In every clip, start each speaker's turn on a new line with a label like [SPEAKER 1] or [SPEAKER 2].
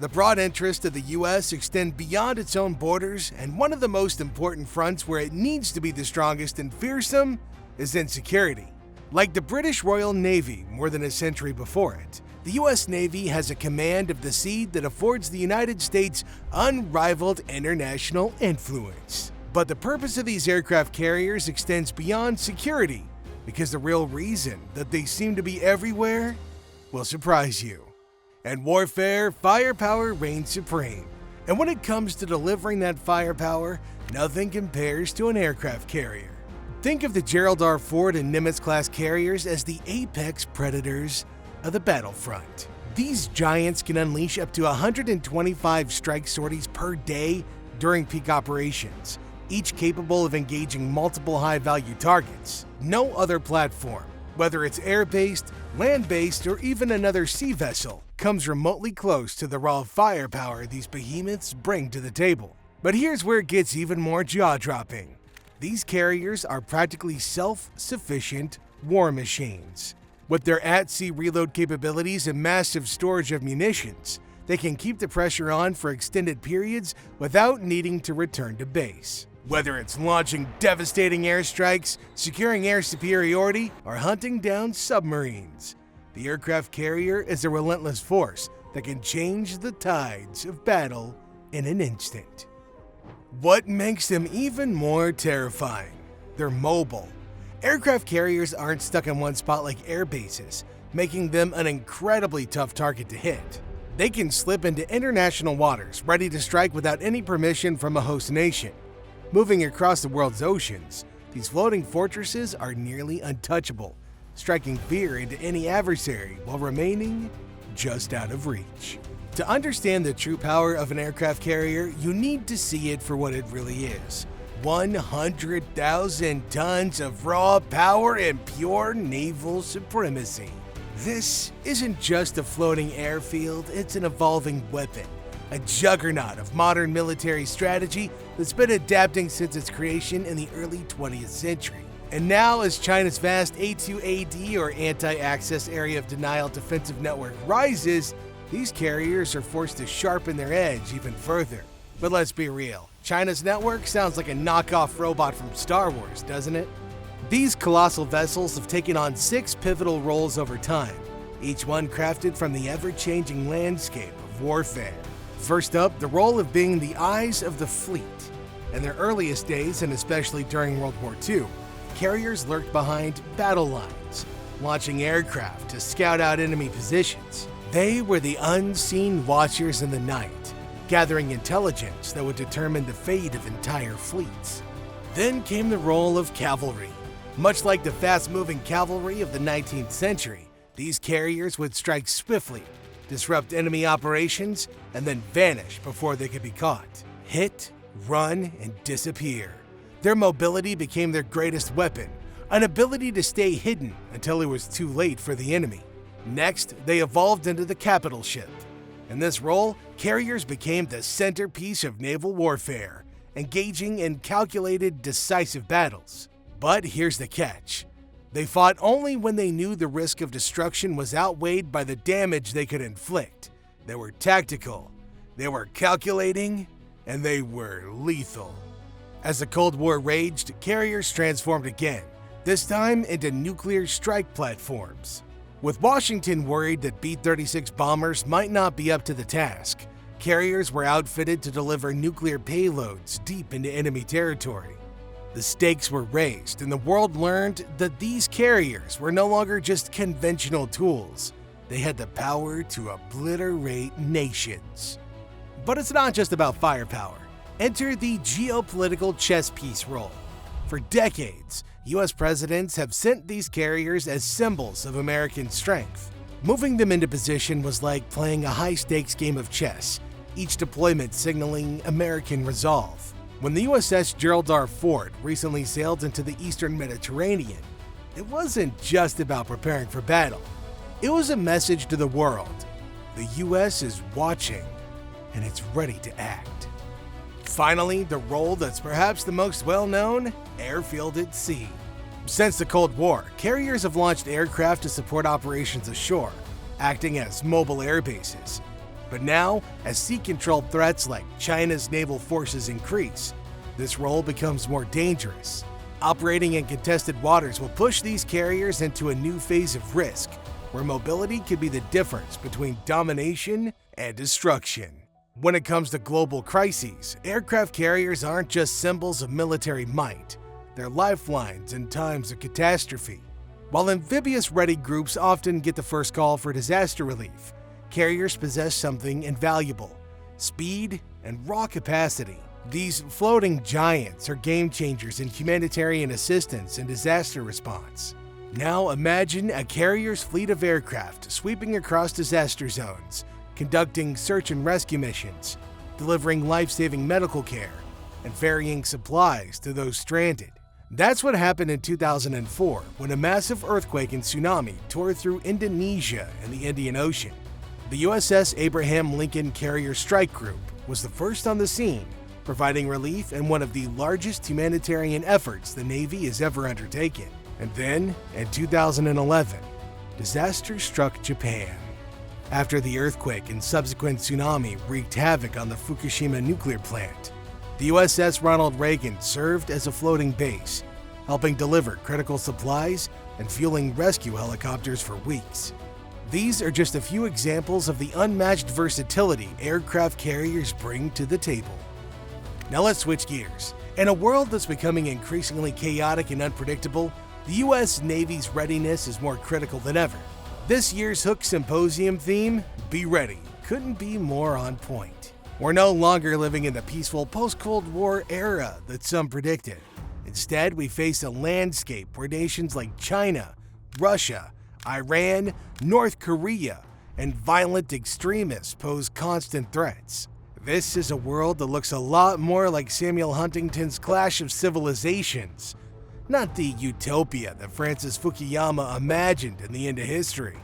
[SPEAKER 1] The broad interests of the US extend beyond its own borders, and one of the most important fronts where it needs to be the strongest and fearsome is in security. Like the British Royal Navy more than a century before it, the US Navy has a command of the sea that affords the United States unrivaled international influence. But the purpose of these aircraft carriers extends beyond security, because the real reason that they seem to be everywhere will surprise you. In warfare, firepower reigns supreme. And when it comes to delivering that firepower, nothing compares to an aircraft carrier. Think of the Gerald Ford and Nimitz-class carriers as the apex predators of the battlefront. These giants can unleash up to 125 strike sorties per day during peak operations, each capable of engaging multiple high-value targets. No other platform, whether it's air-based, land-based, or even another sea vessel, comes remotely close to the raw firepower these behemoths bring to the table. But here's where it gets even more jaw-dropping. These carriers are practically self-sufficient war machines. With their at-sea reload capabilities and massive storage of munitions, they can keep the pressure on for extended periods without needing to return to base. Whether it's launching devastating airstrikes, securing air superiority, or hunting down submarines, the aircraft carrier is a relentless force that can change the tides of battle in an instant. What makes them even more terrifying? They're mobile. Aircraft carriers aren't stuck in one spot like airbases, making them an incredibly tough target to hit. They can slip into international waters, ready to strike without any permission from a host nation. Moving across the world's oceans, these floating fortresses are nearly untouchable, striking fear into any adversary while remaining just out of reach. To understand the true power of an aircraft carrier, you need to see it for what it really is. 100,000 tons of raw power and pure naval supremacy. This isn't just a floating airfield, it's an evolving weapon. A juggernaut of modern military strategy that's been adapting since its creation in the early 20th century. And now, as China's vast A2AD or anti-access area of denial defensive network rises, these carriers are forced to sharpen their edge even further. But let's be real, China's network sounds like a knockoff robot from Star Wars, doesn't it? These colossal vessels have taken on 6 pivotal roles over time, each one crafted from the ever-changing landscape of warfare. First up, the role of being the eyes of the fleet. In their earliest days, and especially during World War II, carriers lurked behind battle lines, launching aircraft to scout out enemy positions. They were the unseen watchers in the night, gathering intelligence that would determine the fate of entire fleets. Then came the role of cavalry. Much like the fast-moving cavalry of the 19th century, these carriers would strike swiftly, disrupt enemy operations, and then vanish before they could be caught. Hit, run, and disappear. Their mobility became their greatest weapon, an ability to stay hidden until it was too late for the enemy. Next, they evolved into the capital ship. In this role, carriers became the centerpiece of naval warfare, engaging in calculated, decisive battles. But here's the catch. They fought only when they knew the risk of destruction was outweighed by the damage they could inflict. They were tactical, they were calculating, and they were lethal. As the Cold War raged, carriers transformed again, this time into nuclear strike platforms. With Washington worried that B-36 bombers might not be up to the task, carriers were outfitted to deliver nuclear payloads deep into enemy territory. The stakes were raised, and the world learned that these carriers were no longer just conventional tools. They had the power to obliterate nations. But it's not just about firepower. Enter the geopolitical chess piece role. For decades, US presidents have sent these carriers as symbols of American strength. Moving them into position was like playing a high-stakes game of chess, each deployment signaling American resolve. When the USS Gerald Ford recently sailed into the eastern Mediterranean, it wasn't just about preparing for battle. It was a message to the world. The US is watching, and it's ready to act. Finally, the role that's perhaps the most well-known, airfield at sea. Since the Cold War, carriers have launched aircraft to support operations ashore, acting as mobile air bases. But now, as sea-controlled threats like China's naval forces increase, this role becomes more dangerous. Operating in contested waters will push these carriers into a new phase of risk, where mobility could be the difference between domination and destruction. When it comes to global crises, aircraft carriers aren't just symbols of military might, they're lifelines in times of catastrophe. While amphibious-ready groups often get the first call for disaster relief, carriers possess something invaluable: speed and raw capacity. These floating giants are game-changers in humanitarian assistance and disaster response. Now imagine a carrier's fleet of aircraft sweeping across disaster zones, conducting search and rescue missions, delivering life-saving medical care, and ferrying supplies to those stranded. That's what happened in 2004 when a massive earthquake and tsunami tore through Indonesia and the Indian Ocean. The USS Abraham Lincoln Carrier Strike Group was the first on the scene, providing relief in one of the largest humanitarian efforts the Navy has ever undertaken. And then, in 2011, disaster struck Japan. After the earthquake and subsequent tsunami wreaked havoc on the Fukushima nuclear plant, the USS Ronald Reagan served as a floating base, helping deliver critical supplies and fueling rescue helicopters for weeks. These are just a few examples of the unmatched versatility aircraft carriers bring to the table. Now let's switch gears. In a world that's becoming increasingly chaotic and unpredictable, the U.S. Navy's readiness is more critical than ever. This year's Hook Symposium theme, Be Ready, couldn't be more on point. We're no longer living in the peaceful post-Cold War era that some predicted. Instead, we face a landscape where nations like China, Russia, Iran, North Korea, and violent extremists pose constant threats. This is a world that looks a lot more like Samuel Huntington's Clash of Civilizations, not the utopia that Francis Fukuyama imagined in the end of history.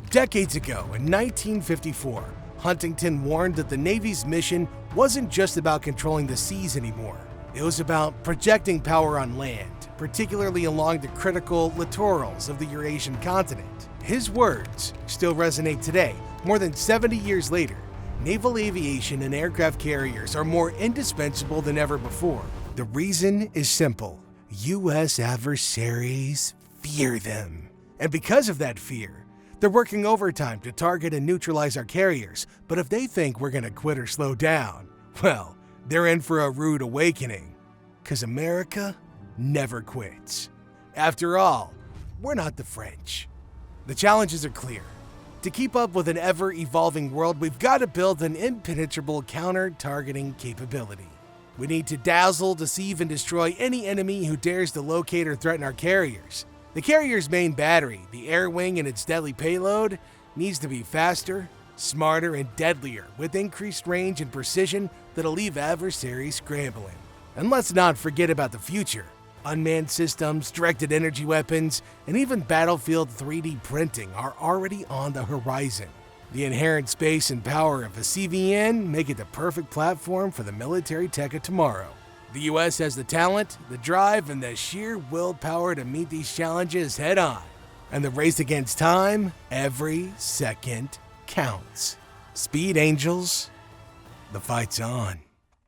[SPEAKER 1] Decades ago, in 1954, Huntington warned that the Navy's mission wasn't just about controlling the seas anymore. It was about projecting power on land, particularly along the critical littorals of the Eurasian continent. His words still resonate today, more than 70 years later. Naval aviation and aircraft carriers are more indispensable than ever before. The reason is simple. U.S. adversaries fear them. And because of that fear, they're working overtime to target and neutralize our carriers. But if they think we're gonna quit or slow down, well, they're in for a rude awakening. 'Cause America never quits. After all, we're not the French. The challenges are clear. To keep up with an ever-evolving world, we've got to build an impenetrable counter-targeting capability. We need to dazzle, deceive, and destroy any enemy who dares to locate or threaten our carriers. The carrier's main battery, the air wing and its deadly payload, needs to be faster, smarter, and deadlier, with increased range and precision that'll leave adversaries scrambling. And let's not forget about the future. Unmanned systems, directed energy weapons, and even battlefield 3D printing are already on the horizon. The inherent space and power of a CVN make it the perfect platform for the military tech of tomorrow. The US has the talent, the drive, and the sheer willpower to meet these challenges head on. And the race against time, every second counts. Speed Angels, the fight's on.